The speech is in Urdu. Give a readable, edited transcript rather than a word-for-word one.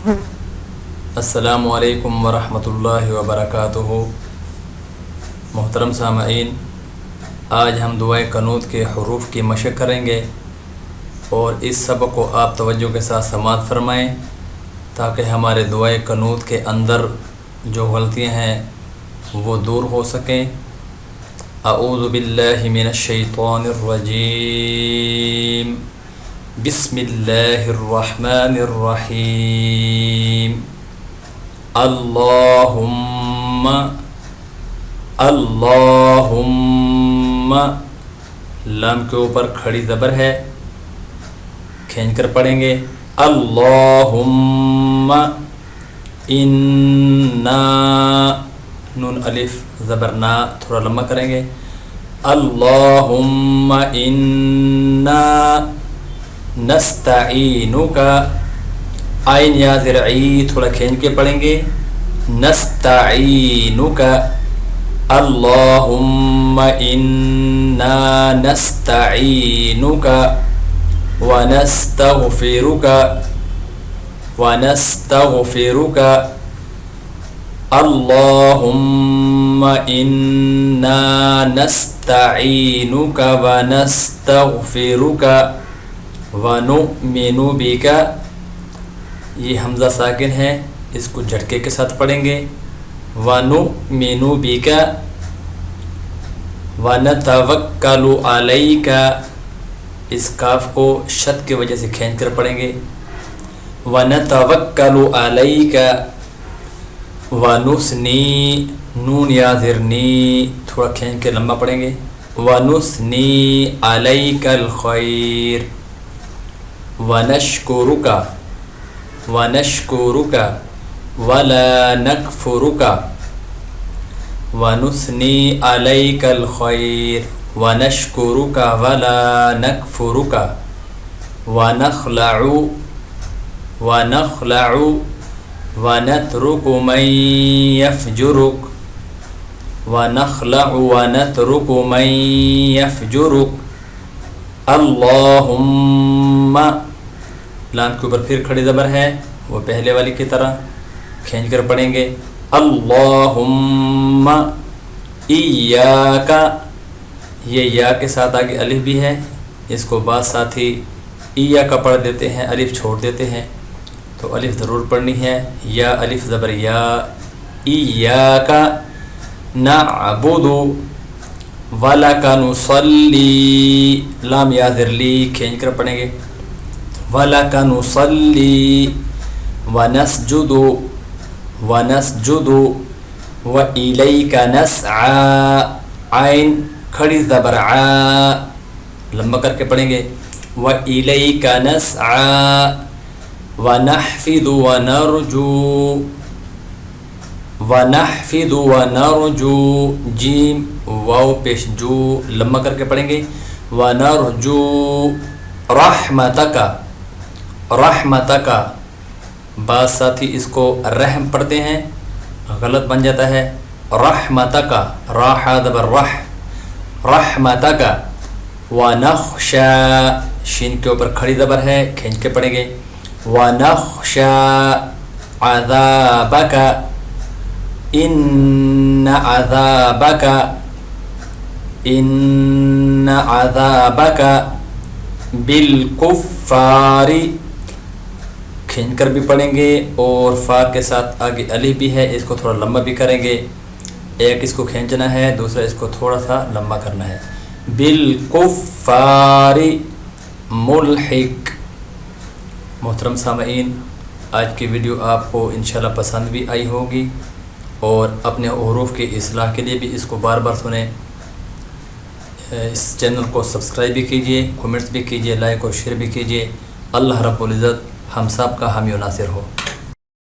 السلام علیکم ورحمۃ اللہ وبرکاتہ۔ محترم سامعین، آج ہم دعائے قنوت کے حروف کی مشق کریں گے اور اس سبق کو آپ توجہ کے ساتھ سماعت فرمائیں تاکہ ہمارے دعائے قنوت کے اندر جو غلطیاں ہیں وہ دور ہو سکیں۔ اعوذ باللہ من الشیطان الرجیم، بسم اللہ الرحمن الرحیم۔ اللہم لام کے اوپر کھڑی زبر ہے، کھینچ کر پڑھیں گے۔ اللہم انا، نون الف زبر نا تھوڑا لمبا کریں گے۔ اللہم انا نستعینک، عین یا زرعی تھوڑا کھینچ کے پڑھیں گے۔ نستعینک، اللہم انا نستعینک ونستغفرک اللہم انا نستعینک ونستغفرک ونؤمن بک، یہ حمزہ ساکن ہے، اس کو جھٹکے کے ساتھ پڑھیں گے۔ وَنُؤْمِنُ بِكَ وَنَتَوَكَّلُ عَلَيْكَ، اس کاف کو شد کی وجہ سے کھینچ کر پڑھیں گے۔ وَنَتَوَكَّلُ عَلَيْكَ وَنُثْنِي، نون یا زرنی تھوڑا کھینچ کے لمبا پڑھیں گے۔ وَنُثْنِي عَلَيْكَ الْخَيْرَ وَنَشْكُرُكَ وَلَا نَكْفُرُكَ وَنُثْنِي عَلَيْكَ الْخَيْرَ وَنَشْكُرُكَ وَلَا نَكْفُرُكَ وَنَخْلَعُ وَنَتْرُكُ مَن يَفْجُرُكَ اللہم، لام کے اوپر پھر کھڑی زبر ہے، وہ پہلے والی کی طرح کھینچ کر پڑھیں گے۔ اللہم ایاک، یہ یا کے ساتھ آگے الف بھی ہے، اس کو بعض ساتھی ایاک پڑھ دیتے ہیں، الف چھوڑ دیتے ہیں، تو الف ضرور پڑھنی ہے۔ یا الف زبر یا، ایاک نعبد وَلَكَ نُصَلِّي، لام یا ذرلی کھینچ کر پڑھیں گے۔ وَلَكَ نُصَلِّي وَنَسْجُدُ وَإِلَيْكَ نَسْعَى، عین کھڑی زبر عا لمبا کر کے پڑھیں گے۔ وَإِلَيْكَ نَسْعَى وَنَحْفِظُ وَنَرْجُو، جیم واو پیش جو لمبا کر کے پڑھیں گے۔ وَنَرْجُو رحمتک، بعض ساتھی اس کو رحم پڑھتے ہیں، غلط بن جاتا ہے۔ رحمتک، راح زبر رح، رحمتک۔ وَنَخْشَى، شین کے اوپر کھڑی زبر ہے، کھینچ کے پڑھیں گے۔ وَنَخْشَى عَذَابَكَ إِنَّ عَذَابَكَ بِالْكُفَّارِ، کھینچ کر بھی پڑھیں گے، اور فا کے ساتھ آگے الف بھی ہے، اس کو تھوڑا لمبا بھی کریں گے، ایک اس کو کھینچنا ہے، دوسرا اس کو تھوڑا سا لمبا کرنا ہے۔ بالکفار ملحق۔ محترم سامعین، آج کی ویڈیو آپ کو انشاءاللہ پسند بھی آئی ہوگی، اور اپنے حروف کی اصلاح کے لیے بھی اس کو بار بار سنیں۔ اس چینل کو سبسکرائب بھی کیجیے، کمنٹس بھی کیجیے، لائک اور شیئر بھی کیجیے۔ اللہ رب العزت ہم سب کا حامی و ناصر ہو۔